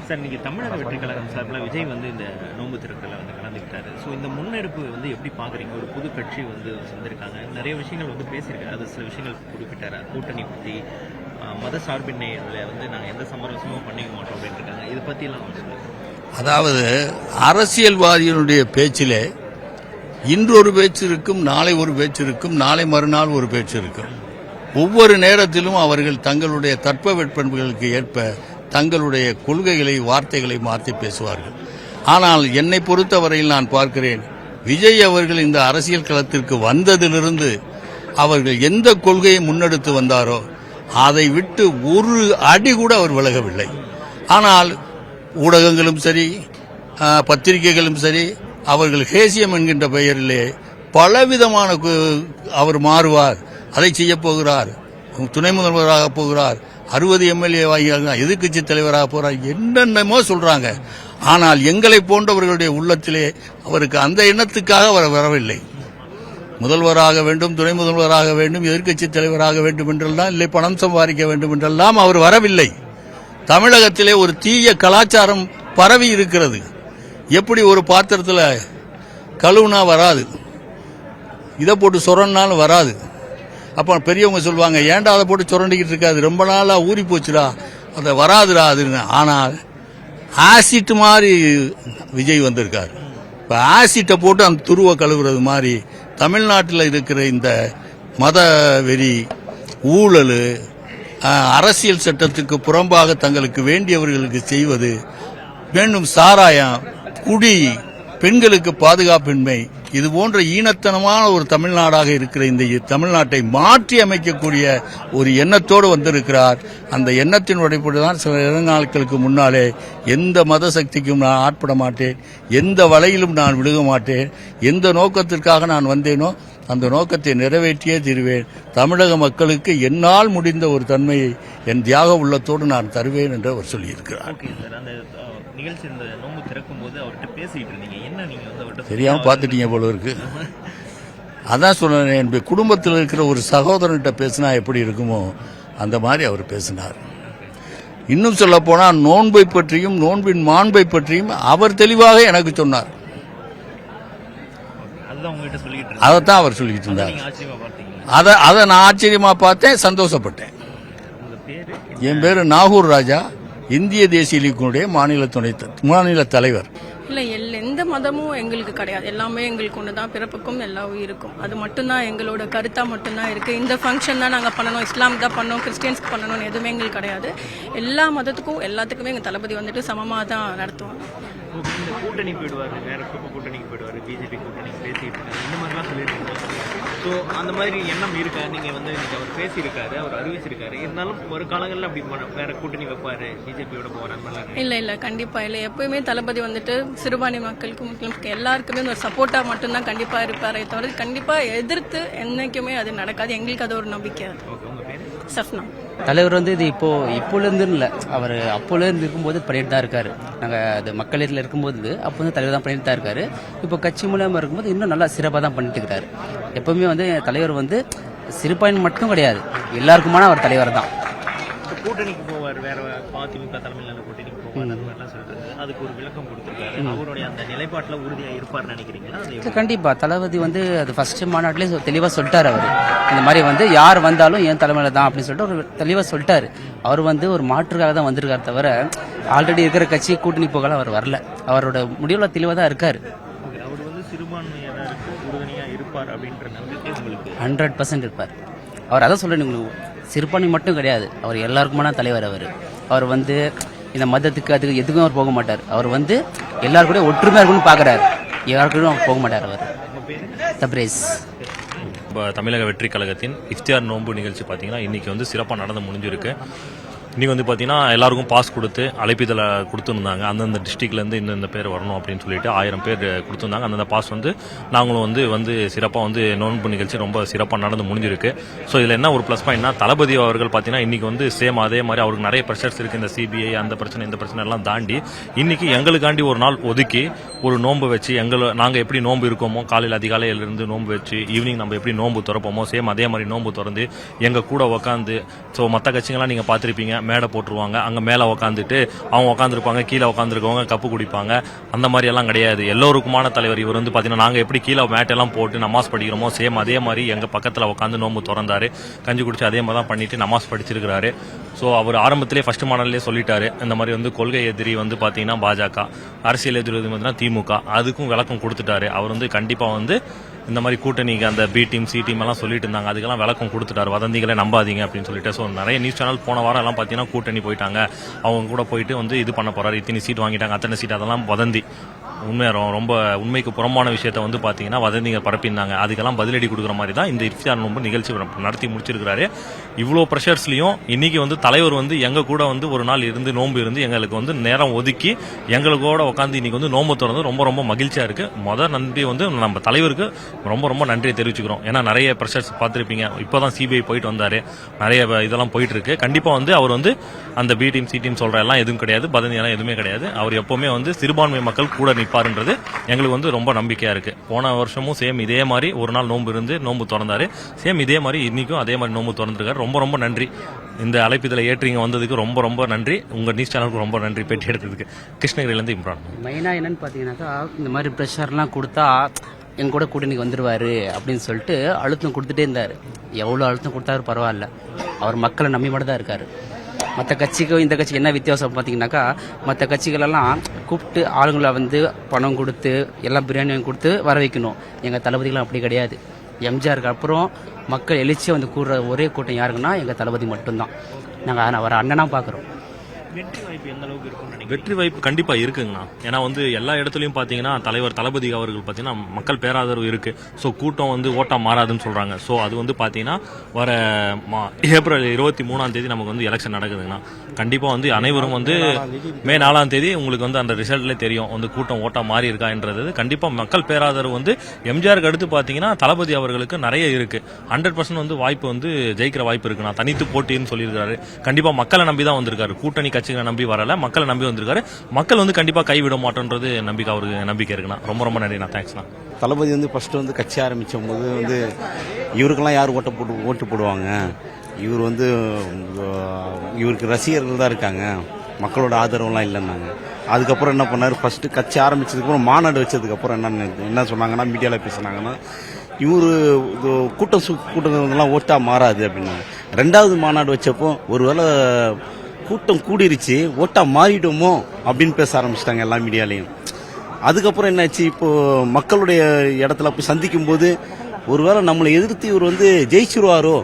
Sir இன்னைக்கு தமிழக வெற்றி கழகம் சார்பில் விஜய் வந்து இந்த நோன்பு திறக்கல வந்து கலந்துக்கிட்டாரு. ஸோ இந்த முன்னெடுப்பு வந்து எப்படி பார்க்குறீங்க? ஒரு புது கட்சி வந்து வந்திருக்காங்க, நிறைய விஷயங்கள் வந்து பேசியிருக்காரு. அது சில விஷயங்கள் குறிப்பிட்டாரு, கூட்டணி பற்றி, மத சார்பின்மையில வந்து நாங்கள் எந்த சமரசமும் பண்ணிக்க மாட்டோம் அப்படின்னு இருக்காங்க. இதை பற்றிலாம் சொல்லுங்கள். அதாவது அரசியல்வாதிகளுடைய பேச்சிலே இன்று ஒரு பேச்சு இருக்கும், நாளை ஒரு பேச்சு இருக்கும், நாளை மறுநாள் ஒரு பேச்சு இருக்கும். ஒவ்வொரு நேரத்திலும் அவர்கள் தங்களுடைய தட்பவெட்பங்களுக்கு ஏற்ப தங்களுடைய கொள்கைகளை, வார்த்தைகளை மாற்றி பேசுவார்கள். ஆனால் என்னை பொறுத்தவரையில் நான் பார்க்கிறேன், விஜய் அவர்கள் இந்த அரசியல் களத்திற்கு வந்ததிலிருந்து அவர்கள் எந்த கொள்கையை முன்னெடுத்து வந்தாரோ அதை விட்டு ஒரு அடி கூட அவர் விலகவில்லை. ஆனால் ஊடகங்களும் சரி, பத்திரிகைகளும் சரி, அவர்கள் ஹேசியம் என்கின்ற பெயரிலே பலவிதமான அவர் மாறுவார், அதை செய்ய போகிறார், துணை முதல்வராக போகிறார், 60 எம்எல்ஏ எதிர்கட்சி தலைவராக போறார், என்னென்னமோ சொல்றாங்க. ஆனால் எங்களை போன்றவர்களுடைய உள்ளத்திலே அவருக்கு அந்த எண்ணத்துக்காக அவர் வரவில்லை. முதல்வராக வேண்டும், துணை முதல்வராக வேண்டும், எதிர்கட்சி தலைவராக வேண்டும் என்றெல்லாம் இல்லை, பணம் சம்பாதிக்க வேண்டும் என்றெல்லாம் அவர் வரவில்லை. தமிழகத்திலே ஒரு தீய கலாச்சாரம் பரவி இருக்கிறது. எப்படி ஒரு பாத்திரத்தில் கழுவுனா வராது, இதை போட்டு சொரன்னாலும் வராது. அப்போ பெரியவங்க சொல்லுவாங்க, ஏன்டா அதை போட்டு சுரண்டிக்கிட்டு இருக்காது, ரொம்ப நாளாக ஊறி போச்சுடா, அதை வராதுடா அதுன்னு. ஆனால் ஆசிட் மாதிரி விஜய் வந்திருக்கார். இப்போ ஆசிட்டை போட்டு அந்த துருவை கழுவுறது மாதிரி தமிழ்நாட்டில் இருக்கிற இந்த மத வெறி, ஊழல், அரசியல் சட்டத்துக்கு புறம்பாக தங்களுக்கு வேண்டியவர்களுக்கு செய்வது, வேண்டும் சாராயம், குடி, பெண்களுக்கு பாதுகாப்பின்மை, இது போன்ற ஈனத்தனமான ஒரு தமிழ்நாடாக இருக்கிற இந்த தமிழ்நாட்டை மாற்றி அமைக்கக்கூடிய ஒரு எண்ணத்தோடு வந்திருக்கிறார். அந்த எண்ணத்தின் அடிப்படைதான் சில நாட்களுக்கு முன்னாலே எந்த மத சக்திக்கும் நான் ஆட்பட மாட்டேன், எந்த வலையிலும் நான் விழுக மாட்டேன், எந்த நோக்கத்திற்காக நான் வந்தேனோ அந்த நோக்கத்தை நிறைவேற்றியே தீருவேன், தமிழக மக்களுக்கு என்னால் முடிந்த ஒரு தன்மையை என் தியாக உள்ளத்தோடு நான் தருவேன் என்று அவர் சொல்லியிருக்கிறார். நிகழ்ச்சி இந்த நோன்பு திறக்கும் போது அவர்கிட்ட பேசிட்டு இருந்தீங்க, என்ன நீங்க வந்து அவர்கிட்ட தெரியாம பார்த்துட்டீங்க போல இருக்கு. அதான் சொன்னேன், என் குடும்பத்தில் இருக்கிற ஒரு சகோதரன்கிட்ட பேசினா எப்படி இருக்குமோ அந்த மாதிரி அவர் பேசினார். இன்னும் சொல்ல போனால் நோன்பை பற்றியும் நோன்பின் மாண்பை பற்றியும் அவர் தெளிவாக எனக்கு சொன்னார். அதைத்தான் அவர் சொல்லிட்டு இருந்தார். அதை நான் ஆச்சரியமா பார்த்தேன், சந்தோஷப்பட்டேன். என் பேரு நாகூர் ராஜா, இந்திய தேசிய லீக்கினுடைய மாநில தலைவர். இல்லை, எந்த மதமும் எங்களுக்கு கிடையாது, எல்லாமே எங்களுக்கு ஒன்று தான், பிறப்புக்கும் எல்லா உயிருக்கும். அது மட்டும்தான் எங்களோட கருத்தாக மட்டும்தான் இருக்குது. இந்த ஃபங்க்ஷன் தான் நாங்கள் பண்ணணும், இஸ்லாம் தான் பண்ணணும், கிறிஸ்டியன்ஸ்க்கு பண்ணணும்னு எதுவுமே எங்களுக்கு கிடையாது. எல்லா மதத்துக்கும் எல்லாத்துக்குமே எங்கள் தளபதி வந்துட்டு சமமாக தான் நடத்துவாங்க. கூட்டணி போயிடுவார், வேற கூட்டணிக்கு போயிடுவார், பிஜேபி கூட்டணிக்கு பேசிட்டு இருக்காரு, இந்த மாதிரிலாம் சொல்லிட்டு இருக்காங்க. ஸோ அந்த மாதிரி எண்ணம் இருக்கா? நீங்கள் வந்து இன்னைக்கு அவர் பேசியிருக்காரு, அவர் அறிவிச்சிருக்காரு, இருந்தாலும் ஒரு காலங்களில் அப்படி வேற கூட்டணி வைப்பாரு, பிஜேபியோட போகிறாங்க. இல்லை கண்டிப்பாக இல்லை. எப்பயுமே தளபதி வந்துட்டு சிறுபான்மை மக்களுக்கு, முஸ்லிம்ஸ்க்கு எல்லாருக்குமே ஒரு சப்போர்ட்டாக மட்டும்தான் கண்டிப்பாக இருப்பாரே தவிர கண்டிப்பாக எதிர்த்து என்னைக்குமே அது நடக்காது. எங்களுக்கு அது ஒரு நம்பிக்கை. சஃப்னா தலைவர் வந்து இது இப்போலேருந்து இல்லை, அவர் அப்போலேருந்து இருக்கும்போது பண்ணிட்டு தான் இருக்காரு. நாங்கள் அது மக்களில் இருக்கும்போது அப்போ வந்து தலைவர் தான் பண்ணிட்டு தான் இருக்காரு. இப்போ கட்சி மூலமாக இருக்கும்போது இன்னும் நல்லா சிறப்பாக தான் பண்ணிட்டு இருக்கிறாரு. எப்பவுமே வந்து தலைவர் வந்து சிறுபான்மை மட்டும் கிடையாது, எல்லாருக்குமான அவர் தலைவர் தான். கூட்டணிக்கு போவார், வேற அதிமுக தலைமையிலான கூட்டணிக்கு போவார், அந்த மாதிரிலாம் சொல்றாரு. அதுக்கு ஒரு விளக்கம் கொடுத்திருக்காரு. அவருடைய அந்த நிலைப்பாட்டில் உறுதியாக இருப்பார் நினைக்கிறீங்களா? கண்டிப்பா தளபதி வந்து அது ஃபர்ஸ்ட் மாநாட்டிலே தெளிவாக சொல்லிட்டார். அவர் இந்த மாதிரி வந்து யார் வந்தாலும் என் தலைமையில தான் அப்படின்னு சொல்லிட்டு ஒரு தெளிவாக சொல்லிட்டாரு. அவர் வந்து ஒரு மாற்றுக்காக தான் வந்திருக்காரு தவிர ஆல்ரெடி இருக்கிற கட்சி கூட்டணி போகலாம் அவர் வரல. அவரோட முடிவில் தெளிவாக தான் இருக்காரு. அவர் வந்து சிறுபான்மையினருக்கு உறுதுணையாக இருப்பார் அப்படின்ற நம்பிக்கை உங்களுக்கு? 100% இருப்பார். அவர் அதான் சொல்றேன், உங்களுக்கு சிறுபான்மை மட்டும் கிடையாது, அவர் எல்லாருக்குமான தலைவர். அவர் வந்து இந்த மதத்துக்கு அதுக்கு எதுக்கும் அவர் போக மாட்டார். அவர் வந்து எல்லாரும் கூட ஒற்றுமையாக இருக்குன்னு பார்க்குறாரு, யாருக்கும் போக மாட்டார். அவர் தப்ரேஸ். தமிழக வெற்றி கழகத்தின் இஃப்தியார் நோன்பு நிகழ்ச்சி பார்த்தீங்கன்னா இன்றைக்கி வந்து சிறப்பாக நடந்து முடிஞ்சிருக்கு. இன்றைக்கி வந்து பார்த்தீங்கன்னா எல்லாருக்கும் பாஸ் கொடுத்து அழைப்பிதழை கொடுத்துருந்தாங்க. அந்தந்த டிஸ்ட்ரிக்ட்லேருந்து இந்த பேர் வரணும் அப்படின்னு சொல்லிட்டு 1000 பேர் கொடுத்துருந்தாங்க. அந்தந்த பாஸ் வந்து நாங்களும் வந்து சிறப்பாக வந்து நோன்பு நிகழ்ச்சி ரொம்ப சிறப்பாக நடந்து முடிஞ்சிருக்கு. ஸோ இதில் என்ன ஒரு ப்ளஸ் பாயிண்ட்னா, தளபதி அவர்கள் பார்த்தீங்கன்னா இன்றைக்கி வந்து சேம் அதே மாதிரி அவருக்கு நிறைய ப்ரெஷர்ஸ் இருக்குது. இந்த சிபிஐ அந்த பிரச்சனை இந்த பிரச்சனை எல்லாம் தாண்டி இன்றைக்கி எங்களுக்காண்டி ஒரு நாள் ஒதுக்கி ஒரு நோன்பு வச்சு நாங்கள் எப்படி நோன்பு இருக்கோமோ, காலையில் அதிகாலையிலிருந்து நோன்பு வச்சு ஈவினிங் நம்ம எப்படி நோன்பு திறப்போமோ சேம் அதே மாதிரி நோன்பு திறந்து எங்கள் கூட உட்காந்து, ஸோ மற்ற கட்சிகள்லாம் நீங்கள் பார்த்துருப்பீங்க, மேடை போட்டுருவாங்க, அங்கே மேலே உக்காந்துட்டு அவங்க உட்காந்துருப்பாங்க, கீழே உட்காந்துருக்கவங்க கப்பு குடிப்பாங்க. அந்த மாதிரி எல்லாம் கிடையாது. எல்லோருக்குமான தலைவர் இவர் வந்து பார்த்தீங்கன்னா நாங்கள் எப்படி கீழே மேட்டெல்லாம் போட்டு நமாஸ் படிக்கிறோமோ சேம் அதே மாதிரி எங்கள் பக்கத்தில் உட்காந்து நோன்பு திறந்தாரு, கஞ்சி குடிச்சு அதே மாதிரி தான் பண்ணிட்டு நமாஸ் படிச்சிருக்கிறாரு. ஸோ அவர் ஆரம்பத்திலே ஃபர்ஸ்ட் மாடல்லே சொல்லிட்டாரு, இந்த மாதிரி வந்து கொள்கை எதிரி வந்து பார்த்தீங்கன்னா பாஜக, அரசியல் எதிரி வந்து பார்த்தீங்கன்னா திமுக, அதுக்கும் விளக்கம் கொடுத்துட்டாரு. அவர் வந்து கண்டிப்பாக வந்து இந்த மாதிரி கூட்டணிக்கு அந்த பி டீம் சி டீம் எல்லாம் சொல்லிட்டு இருந்தாங்க, அதுக்கெல்லாம் விளக்கம் கொடுத்துட்டாரு, வதந்திகளை நம்பாதீங்க அப்படின்னு சொல்லிட்டு. ஸோ நிறைய நியூஸ் சேனல் போன வாரம் எல்லாம் பார்த்தீங்கன்னா கூட்டணி போயிட்டாங்க, அவங்க கூட போயிட்டு வந்து இது பண்ண போறாரு, இத்தனை சீட் வாங்கிட்டாங்க, அத்தனை சீட், அதெல்லாம் வதந்தி. உண்மை ரொம்ப உண்மைக்கு புறம்பான விஷயத்த வந்து பார்த்தீங்கன்னா வதந்திங்க பரப்பியிருந்தாங்க. அதுக்கெல்லாம் பதிலடி கொடுக்குற மாதிரி தான் இந்த இஃப்தியார் நோன்பு நிகழ்ச்சி நடத்தி முடிச்சிருக்கிறாரு. இவ்வளோ ப்ரெஷர்ஸ்லையும் இன்னைக்கு வந்து தலைவர் வந்து எங்க கூட வந்து ஒரு நாள் இருந்து நோன்பு இருந்து எங்களுக்கு வந்து நேரம் ஒதுக்கி எங்களுக்கூட உட்காந்து இன்னைக்கு வந்து நோன்பு திறந்து ரொம்ப ரொம்ப மகிழ்ச்சியா இருக்கு. நன்றி வந்து நம்ம தலைவருக்கு ரொம்ப ரொம்ப நன்றியை தெரிவிச்சுக்கிறோம். ஏன்னா நிறைய ப்ரெஷர்ஸ் பார்த்துருப்பீங்க, இப்போதான் சிபிஐ போயிட்டு வந்தாரு, நிறைய இதெல்லாம் போயிட்டு இருக்கு. கண்டிப்பா வந்து அவர் வந்து அந்த பி டீம் சி டீம் சொல்ற எல்லாம் எதுவும் கிடையாது, பதவி எல்லாம் எதுவுமே கிடையாது. அவர் எப்பவுமே வந்து சிறுபான்மை மக்கள் கூட நிற்பாருன்றது எங்களுக்கு வந்து ரொம்ப நம்பிக்கையா இருக்கு. போன வருஷமும் சேம் இதே மாதிரி ஒரு நாள் நோன்பு இருந்து நோன்பு திறந்தாரு, சேம் இதே மாதிரி இன்னைக்கும் அதே மாதிரி நோன்பு திறந்திருக்காரு. ரொம்ப ரொம்ப நன்றி. இந்த அழைப்பிதழை ஏற்றிங்க வந்ததுக்கு ரொம்ப ரொம்ப நன்றி. உங்க நியூஸ் சேனலுக்கு ரொம்ப நன்றி பேட்டி எடுத்ததுக்கு. கிருஷ்ணகிரியிலேருந்து இம்ரான். மெயினாக என்னன்னு பார்த்தீங்கன்னாக்கா, இந்த மாதிரி ப்ரெஷர்லாம் கொடுத்தா எங்க கூட கூட்டணிக்கு வந்துடுவாரு அப்படின்னு சொல்லிட்டு அழுத்தம் கொடுத்துட்டே இருந்தார். எவ்வளோ அழுத்தம் கொடுத்தாரு பரவாயில்ல, அவர் மக்களை நம்பி மட்டும் தான் இருக்காரு. மற்ற கட்சிக்கும் இந்த கட்சிக்கு என்ன வித்தியாசம் பார்த்தீங்கன்னாக்கா, மற்ற கட்சிகளெல்லாம் கூப்பிட்டு ஆளுங்களை வந்து பணம் கொடுத்து எல்லாம் பிரியாணி வாங்கி கொடுத்து வர வைக்கணும். எங்கள் தளபதிகளாம் அப்படி கிடையாது. எம்ஜிஆருக்கு அப்புறம் மக்கள் எழுச்சியாக வந்து கூடுற ஒரே கூட்டம் யாருக்குன்னா எங்கள் தளபதி மட்டும்தான். நாங்கள் அவரை அண்ணனாக பார்க்குறோம். வெற்றி வாய்ப்பு எந்த அளவுக்கு இருக்கும்னு நினைக்கிறீங்க? வெற்றி வாய்ப்பு கண்டிப்பா இருக்குங்கண்ணா. ஏன்னா வந்து எல்லா இடத்துலயும் பாத்தீங்கன்னா தலைவர் தளபதி அவர்கள் பாத்தீங்கன்னா மக்கள் பேராதரவு இருக்கு. ஸோ கூட்டம் வந்து ஓட்டா மாறாதுன்னு சொல்றாங்க. ஸோ அது வந்து பாத்தீங்கன்னா வர ஏப்ரல் 23 நமக்கு வந்து எலெக்ஷன் நடக்குதுங்கண்ணா. கண்டிப்பா வந்து அனைவரும் வந்து மே 4 உங்களுக்கு வந்து அந்த ரிசல்ட்லேயே தெரியும் வந்து கூட்டம் ஓட்டா மாறி இருக்கான்றது. கண்டிப்பா மக்கள் பேராதரவு வந்து எம்ஜிஆருக்கு அடுத்து பாத்தீங்கன்னா தளபதி அவர்களுக்கு நிறைய இருக்கு. 100% வந்து வாய்ப்பு வந்து ஜெயிக்கிற வாய்ப்பு இருக்குண்ணா. தனித்து போட்டின்னு சொல்லியிருக்காரு. கண்டிப்பா மக்களை நம்பி தான் வந்திருக்காரு, கூட்டணி கட்சிகளை நம்பி வரல, மக்களை நம்பி வந்திருக்காரு. மக்கள் வந்து கண்டிப்பா கைவிட மாட்டோன்றது நம்பிக்கை அவருக்கு நம்பிக்கை இருக்குண்ணா. ரொம்ப ரொம்ப நன்றிண்ணா. தேங்க்ஸ்ண்ணா. தளபதி வந்து ஃபர்ஸ்ட் வந்து கட்சி ஆரம்பிச்ச போது வந்து இவருக்கெல்லாம் யார் ஓட்டு போடுவாங்க, இவர் வந்து இவருக்கு ரசிகர்கள் தான் இருக்காங்க, மக்களோட ஆதரவுலாம் இல்லைன்னாங்க. அதுக்கப்புறம் என்ன பண்ணாரு, ஃபர்ஸ்ட் கட்சி ஆரம்பிச்சதுக்கப்புறம் மாநாடு வச்சதுக்கப்புறம் என்ன சொன்னாங்கன்னா, மீடியாவில் பேசினாங்கன்னா, இவரு கூட்டங்கள்லாம் ஓட்டா மாறாது அப்படின்னாங்க. 2வது மாநாடு வச்சப்போ ஒருவேளை கூட்டம் கூடிருச்சு ஓட்டா மாறிடுமோ அப்படின்னு பேச ஆரம்பிச்சிட்டாங்க எல்லா மீடியாலையும். அதுக்கப்புறம் என்னாச்சு, இப்போ மக்களுடைய இடத்துல போய் சந்திக்கும் போது ஒருவேளை நம்மளை எதிர்த்து இவர் வந்து ஜெயிச்சிருவாரோ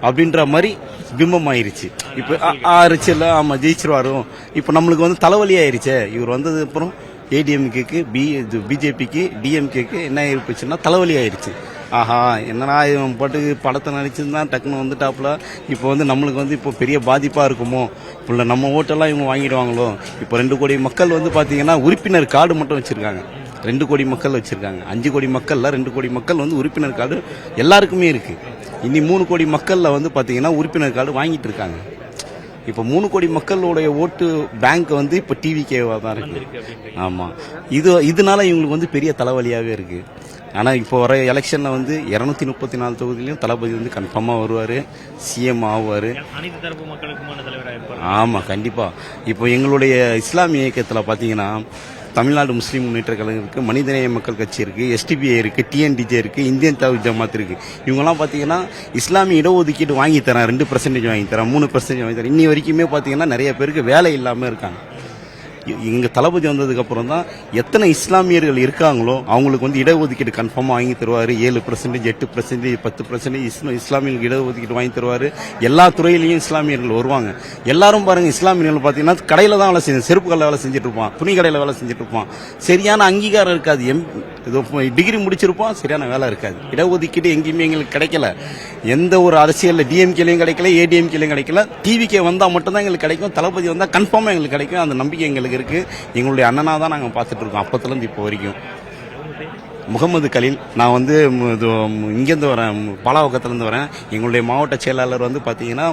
அப்படின்ற மாதிரி பிம்பம் ஆயிருச்சு. இப்ப ஆயிருச்சு இல்ல, ஆமா ஜெயிச்சிருவாரோ. இப்ப நம்மளுக்கு வந்து தலைவலி ஆயிருச்சே, இவர் வந்தது அப்புறம் ஏடிஎம்கேக்கு பிஜேபிக்கு டிஎம்கேக்கு என்ன ஆயிருச்சுன்னா தலைவலி ஆயிருச்சு. ஆஹா என்னடா இவன் பாட்டுக்கு படத்தை நடிச்சிருந்தான் டக்குன்னு வந்துட்டாப்புல, இப்போ வந்து நம்மளுக்கு வந்து இப்போ பெரிய பாதிப்பா இருக்குமோ, இப்போ நம்ம ஓட்டெல்லாம் இவங்க வாங்கிடுவாங்களோ. இப்போ 2 கோடி மக்கள் வந்து பாத்தீங்கன்னா உறுப்பினர் கார்டு மட்டும் வச்சிருக்காங்க. 2 கோடி மக்கள் வச்சிருக்காங்க. 5 கோடி மக்கள்ல 2 கோடி மக்கள் வந்து உறுப்பினர் கார்டு எல்லாருக்குமே இருக்கு. இனி 3 கோடி மக்கள்ல வந்து பாத்தீங்கன்னா உறுப்பினர் கார்டு வாங்கிட்டு இருக்காங்க. இப்ப 3 கோடி மக்களுடைய ஓட்டு பேங்க் வந்து இப்ப டிவிகேவா தான் இருக்கு. ஆமா, இதனால இவங்களுக்கு வந்து பெரிய தலைவலியாவே இருக்கு. ஆனா இப்போ வர எலெக்ஷன்ல வந்து 234 தொகுதியிலும் தளபதி வந்து கன்ஃபார்மா வருவாரு, சிஎம் ஆவாரு. அனைத்து தரப்பு மக்களுக்குமான தலைவராக இருப்பார். ஆமா கண்டிப்பா. இப்போ எங்களுடைய இஸ்லாமிய இயக்கத்துல பாத்தீங்கன்னா தமிழ்நாடு முஸ்லீம் முன்னேற்ற கழகம் இருக்கு, மனிதநேய மக்கள் கட்சி இருக்கு, எஸ்டிபிஐ இருக்கு, டிஎன்டிஜே இருக்கு, இந்தியன் தவ்ஹீத் ஜமாத் இருக்கு. இவங்கெல்லாம் பாத்தீங்கன்னா இஸ்லாமிய இடஒதுக்கீடு வாங்கி தரேன், 2% வாங்கி தரேன், 3% வாங்கி தரேன். இன்னி வரைக்குமே பாத்தீங்கன்னா நிறைய பேருக்கு வேலை இல்லாம இருக்காங்க. இங்க தளபதி வந்ததுக்கு அப்புறம் தான் எத்தனை இஸ்லாமியர்கள் இருக்காங்களோ அவங்களுக்கு வந்து இடஒதுக்கீடு கன்ஃபார்மா வாங்கி தருவாரு. 7%, 8%, 10% இஸ்லாமியர்களுக்கு இடஒதுக்கீடு வாங்கி தருவாரு. எல்லா துறையிலையும் இஸ்லாமியர்கள் வருவாங்க. எல்லாரும் பாருங்க, இஸ்லாமியர்கள் பாத்தீங்கன்னா கடையில தான் வேலை செஞ்சு, செருப்பு கடையில வேலை செஞ்சுட்டு இருப்பான், துணி கடையில வேலை செஞ்சுட்டு இருப்பான். சரியான அங்கீகாரம் இருக்காது. டிகிரி முடிச்சிருப்பான், சரியான வேலை இருக்காது. இடஒதுக்கீடு எங்கேயுமே எங்களுக்கு கிடைக்கல. எந்த ஒரு அரசியல் டிஎம்கேலையும் கிடைக்கல, ஏடிஎம்கேலையும் கிடைக்கல. டிவிகே வந்தா மட்டும்தான் எங்களுக்கு கிடைக்கும். தளபதி வந்தா கன்ஃபார்மா எங்களுக்கு கிடைக்கும். அந்த நம்பிக்கை எங்களுக்கு இருக்கு. எங்களுடைய அண்ணனா தான் நாங்க பார்த்துட்டு இருக்கோம் அப்பத்துல இருந்து இப்போ வரைக்கும். முகமது கலீல். நான் வந்து இங்கேருந்து வரேன், பாலாவக்கத்துலேருந்து வரேன். எங்களுடைய மாவட்ட செயலாளர் வந்து பார்த்தீங்கன்னா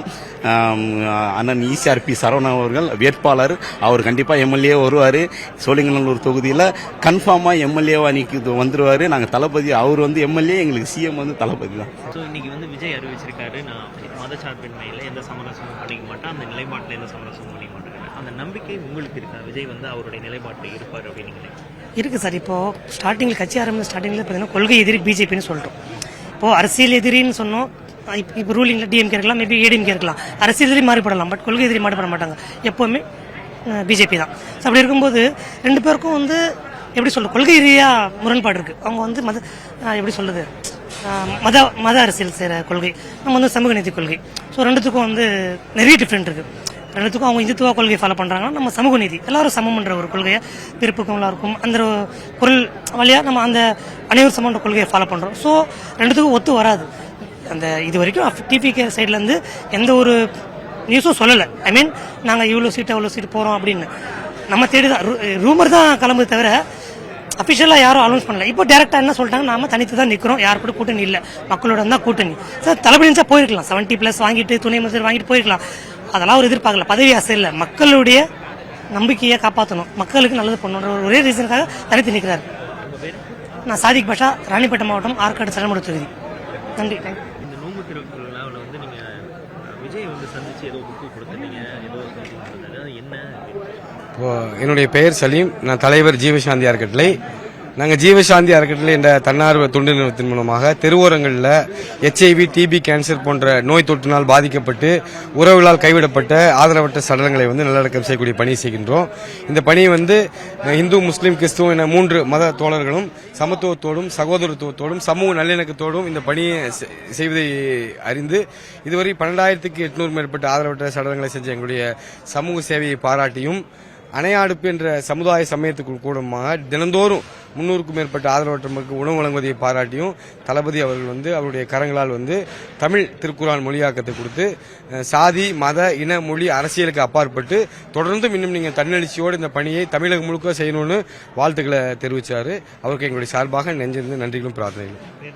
அண்ணன் இசிஆர்பி சரவணன் அவர்கள் வேட்பாளர். அவர் கண்டிப்பாக எம்எல்ஏ வருவார். சோழிங்கநல்லூர் தொகுதியில் கன்ஃபார்மாக எம்எல்ஏ அன்னைக்கு வந்துருவார். நாங்கள் தளபதி, அவர் வந்து எம்எல்ஏ, எங்களுக்கு சிஎம் வந்து தளபதி தான். ஸோ இன்னைக்கு வந்து விஜய் அறிவிச்சிருக்காரு, நான் மதச்சார்பின்மையில் எந்த சமரசமும் பண்ணிக்க மாட்டேன், அந்த நிலைப்பாட்டில் எந்த சமரசமும் பண்ணி மாட்டாங்க. அந்த நம்பிக்கை உங்களுக்கு இருக்கா? விஜய் வந்து அவருடைய நிலைப்பாட்டில் இருப்பார் அப்படின்னு நினைக்கிறேன். இருக்குது சார். இப்போது ஸ்டார்டிங்கில் கட்சி ஆரம்பித்த ஸ்டார்டிங்கில் பார்த்தீங்கன்னா கொள்கை எதிரி பிஜேபின்னு சொல்லிட்டோம். இப்போது அரசியல் எதிரின்னு சொன்னோம். இப்போ ரூலிங்கில் டிஎம்கே இருக்கலாம், மேபி ஏடிஎம்கே இருக்கலாம். அரசியல் எதிரி மாறுபடலாம், பட் கொள்கை எதிரி மாறுபட மாட்டாங்க. எப்போவுமே பிஜேபி தான். ஸோ அப்படி இருக்கும்போது ரெண்டு பேருக்கும் வந்து எப்படி சொல்கிறது, கொள்கை ரீதியாக முரண்பாடு இருக்குது. அவங்க வந்து எப்படி சொல்கிறது, மத அரசியல் செய்கிற கொள்கை, நம்ம வந்து சமூக நீதி கொள்கை. ஸோ ரெண்டுத்துக்கும் வந்து நிறைய டிஃப்ரெண்ட் இருக்குது. ரெண்டுத்துக்கும் அவங்க இந்துத்துவ கொள்கையை ஃபாலோ பண்ணுறாங்கன்னா, நம்ம சமூக நீதி எல்லாரும் சமம்ன்ற ஒரு கொள்கையை, பிறப்புக்கும் எல்லாருக்கும் அந்த குரல் வழியாக நம்ம அந்த அனைவரும் சமன்ற கொள்கையை ஃபாலோ பண்ணுறோம். ஸோ ரெண்டுத்துக்கும் ஒத்து வராது. அந்த இது வரைக்கும் டிபிகே சைட்லேருந்து எந்த ஒரு நியூஸும் சொல்லலை. ஐ மீன் நாங்கள் இவ்வளோ சீட்டு போகிறோம் அப்படின்னு. நம்ம தேடி தான் ரூமர் தான் கிளம்புது தவிர அஃபிஷியலாக யாரும் அனௌன்ஸ் பண்ணல. இப்போ டேரெக்டாக என்ன சொல்லிட்டாங்க, நாம தனித்து தான் நிற்கிறோம், யார் கூட கூட்டணி இல்லை, மக்களோட தான் கூட்டணி. சார் தளபதி நினச்சா போயிருக்கலாம், 70+ வாங்கிட்டு துணை முதலமைச்சர் வாங்கிட்டு போயிருக்கலாம். அதெல்லாம் ஒரு எதிர்பார்க்கல, பதவி ஆசை இல்லை. மக்களுடைய நம்பிக்கையை காப்பாற்றணும், மக்களுக்கு நல்லது பண்ணணுன்ற ஒரே ரீசனுக்காக தனித்து நிற்கிறார். நான் சாதிக் பாஷா, ராணிப்பேட்டை மாவட்டம், ஆற்காடு சட்டமன்ற தொகுதி. நன்றி. இந்த நோன்பு திறப்பு விழாவில் வந்து நீங்கள் விஜய் வந்து சந்திச்சு ஏதோ புக்கு கொடுத்துருந்தீங்க, ஏதோ அது என்ன? என்னுடைய பெயர் சலீம். நான் தலைவர் ஜீவசாந்தி அறக்கட்டளை. நாங்கள் ஜீவசாந்தி அறக்கட்டளை என்ற தன்னார்வ தொண்டு நிறுவனத்தின் மூலமாக தெருவோரங்களில் HIV, TB, கேன்சர் போன்ற நோய் தொற்றினால் பாதிக்கப்பட்டு உறவுகளால் கைவிடப்பட்ட ஆதரவற்ற சடலங்களை வந்து நல்லடக்கம் செய்யக்கூடிய பணி செய்கின்றோம். இந்த பணியை வந்து இந்து, முஸ்லீம், கிறிஸ்துவ என 3 மத தோழர்களும் சமத்துவத்தோடும் சகோதரத்துவத்தோடும் சமூக நல்லிணக்கத்தோடும் இந்த பணியை செய்வதை அறிந்து இதுவரை 12,800 மேற்பட்ட ஆதரவற்ற சடலங்களை செஞ்ச எங்களுடைய சமூக சேவையை பாராட்டியும், அணையாடுப்பு என்ற சமுதாய சமயத்துக்கு கூடமாக தினந்தோறும் 300க்கும் மேற்பட்ட ஆதரவற்றவர்களுக்கு உணவு வழங்குவதை பாராட்டியும் தளபதி அவர்கள் வந்து அவருடைய கரங்களால் வந்து தமிழ் திருக்குறான் மொழியாக்கத்தை கொடுத்து சாதி, மத, இன, மொழி, அரசியலுக்கு அப்பாற்பட்டு தொடர்ந்தும் இன்னும் நீங்கள் தன்னெழுச்சியோடு இந்த பணியை தமிழகம் முழுக்க செய்யணும்னு வாழ்த்துக்களை தெரிவித்தார். அவருக்கு எங்களுடைய சார்பாக நெஞ்சிருந்து நன்றிகளும் பிரார்த்தனைகளும்.